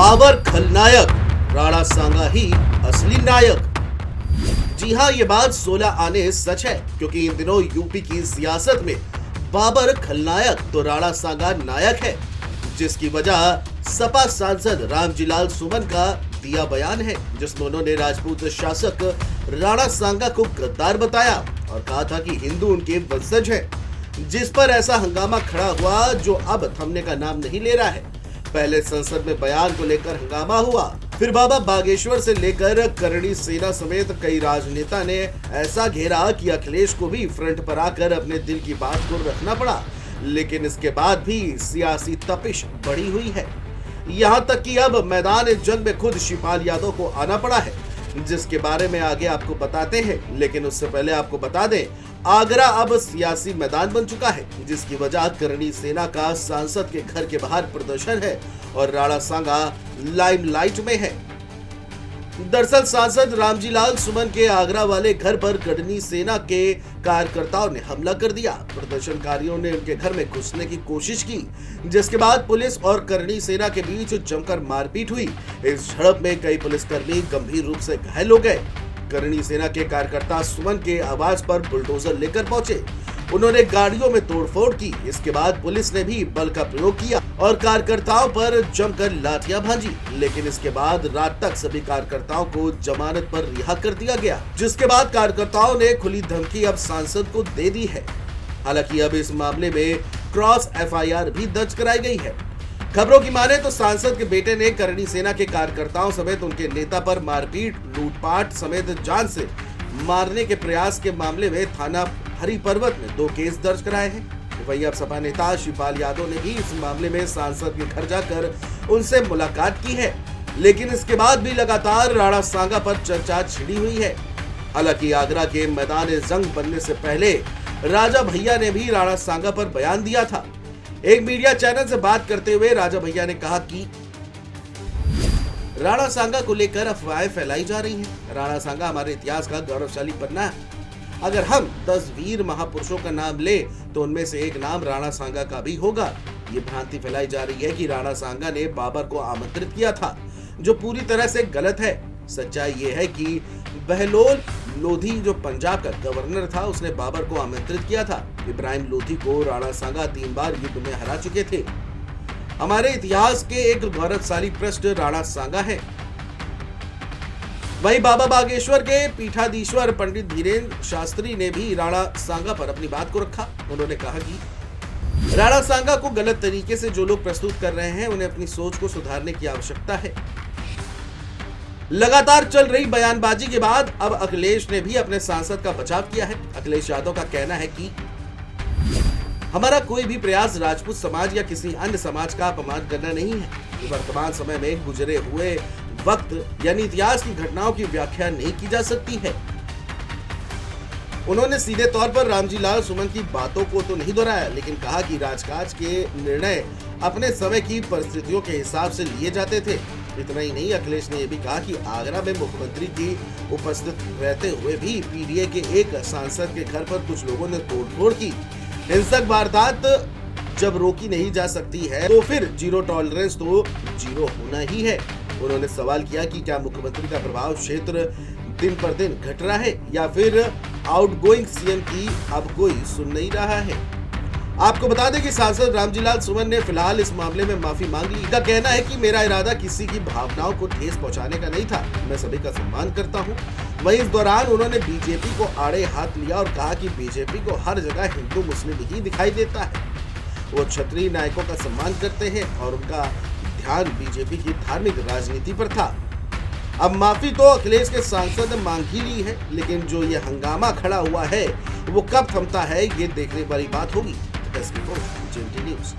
बाबर खलनायक, राणा सांगा ही असली नायक। जी हां, ये बात 16 आने सच है, क्योंकि इन दिनों यूपी की सियासत में बाबर खलनायक तो राणा सांगा नायक है, जिसकी वजह सपा सांसद रामजीलाल सुमन का दिया बयान है, जिसमें उन्होंने राजपूत शासक राणा सांगा को गद्दार बताया और कहा था कि हिंदू उनके वंशज हैं, जिस पर ऐसा हंगामा खड़ा हुआ जो अब थमने का नाम नहीं ले रहा है। पहले संसद में बयान को लेकर हंगामा हुआ, फिर बाबा बागेश्वर से लेकर करणी सेना समेत कई राजनेता ने ऐसा घेरा कि अखिलेश को भी फ्रंट पर आकर अपने दिल की बात को रखना पड़ा। लेकिन इसके बाद भी सियासी तपिश बढ़ी हुई है, यहां तक कि अब मैदान जंग में खुद शिवपाल यादव को आना पड़ा है, जिसके बारे में आगे आपको बताते हैं। लेकिन उससे पहले आपको बता दें, आगरा अब सियासी मैदान बन चुका है, जिसकी वजह करणी सेना का सांसद के घर के बाहर प्रदर्शन है और राणा सांगा लाइमलाइट में है। दरअसल सांसद रामजीलाल सुमन के आगरा वाले घर पर करणी सेना के कार्यकर्ताओं ने हमला कर दिया। प्रदर्शनकारियों ने उनके घर में घुसने की कोशिश की, जिसके बाद पुलिस और करणी सेना के बीच जमकर मारपीट हुई। इस झड़प में कई पुलिसकर्मी गंभीर रूप से घायल हो गए। करणी सेना के कार्यकर्ता सुमन के आवाज पर बुलडोजर लेकर पहुंचे, उन्होंने गाड़ियों में तोड़फोड़ की। इसके बाद पुलिस ने भी बल का प्रयोग किया और कार्यकर्ताओं पर जमकर लाठियां भांजी। लेकिन इसके बाद रात तक सभी कार्यकर्ताओं को जमानत पर रिहा कर दिया गया, जिसके बाद कार्यकर्ताओं ने खुली धमकी अब सांसद को दे दी है। हालांकि अब इस मामले में क्रॉस FIR भी दर्ज कराई गई है। खबरों की माने तो सांसद के बेटे ने करणी सेना के कार्यकर्ताओं समेत उनके नेता पर मारपीट, लूटपाट समेत जान से मारने के प्रयास के मामले में थाना हरि पर्वत में 2 केस दर्ज कराए हैं। वहीं अब सपा नेता शिवपाल यादव ने भी इस मामले में सांसद के घर जाकर उनसे मुलाकात की है। लेकिन इसके बाद भी लगातार राणा सांगा पर चर्चा छिड़ी हुई है। हालांकि आगरा के मैदान जंग बनने से पहले राजा भैया ने भी राणा सांगा पर बयान दिया था। एक मीडिया चैनल से बात करते हुए राजा भैया ने कहा कि राणा सांगा को लेकर अफवाहें फैलाई जा रही हैं। राणा सांगा हमारे इतिहास का गौरवशाली पन्ना है। अगर हम 10 वीर महापुरुषों का नाम ले तो उनमें से एक नाम राणा सांगा का भी होगा। ये भ्रांति फैलाई जा रही है कि राणा सांगा ने बाबर को आमंत्रित किया था, जो पूरी तरह से गलत है। सच्चाई ये है कि बहलोल लोधी, जो पंजाब का गवर्नर था, उसने बाबर को आमंत्रित किया था। इब्राहिम लोधी को राणा सांगा 3 बार युद्ध में हरा चुके थे। हमारे इतिहास के एक गौरवशाली पृष्ठ राणा सांगा है। वहीं बाबा बागेश्वर के पीठाधीश्वर पंडित धीरेन्द्र शास्त्री ने भी राणा सांगा पर अपनी बात को रखा। उन्होंने कहा कि राणा सांगा को गलत तरीके से जो लोग प्रस्तुत कर रहे हैं, उन्हें अपनी सोच को सुधारने की आवश्यकता है। लगातार चल रही बयानबाजी के बाद अब अखिलेश ने भी अपने सांसद का बचाव किया है। अखिलेश यादव का कहना है कि हमारा कोई भी प्रयास राजपूत समाज या किसी अन्य समाज का अपमान करना नहीं है। वर्तमान समय में गुजरे हुए वक्त यानी इतिहास की घटनाओं की व्याख्या नहीं की जा सकती है। उन्होंने सीधे तौर पर रामजीलाल सुमन की बातों को तो नहीं दोहराया, लेकिन कहा कि राजकाज के निर्णय अपने समय की परिस्थितियों के हिसाब से लिए जाते थे। इतना ही नहीं, अखिलेश ने यह भी कहा कि आगरा में मुख्यमंत्री की उपस्थित रहते हुए भी PDA के एक सांसद के घर पर कुछ लोगों ने तोड़फोड़ की। हिंसक वारदात जब रोकी नहीं जा सकती है तो फिर जीरो टॉलरेंस तो जीरो होना ही है। उन्होंने सवाल किया कि क्या मुख्यमंत्री का प्रभाव क्षेत्र दिन पर दिन घट रहा है या फिर आउटगोइंग CM की अब कोई सुन नहीं रहा है। आपको बता दें कि सांसद रामजीलाल सुमन ने फिलहाल इस मामले में माफी मांग ली। का कहना है कि मेरा इरादा किसी की भावनाओं को ठेस पहुंचाने का नहीं था, मैं सभी का सम्मान करता हूं। वहीं इस दौरान उन्होंने बीजेपी को आड़े हाथ लिया और कहा कि बीजेपी को हर जगह हिंदू मुस्लिम ही दिखाई देता है। वो क्षत्रिय नायकों का सम्मान करते हैं और उनका ध्यान बीजेपी की धार्मिक राजनीति पर था। अब माफी तो अखिलेश के सांसद ने मांग ही ली है, लेकिन जो ये हंगामा खड़ा हुआ है वो कब थमता है, ये देखने वाली बात होगी। Desk report, GMT news.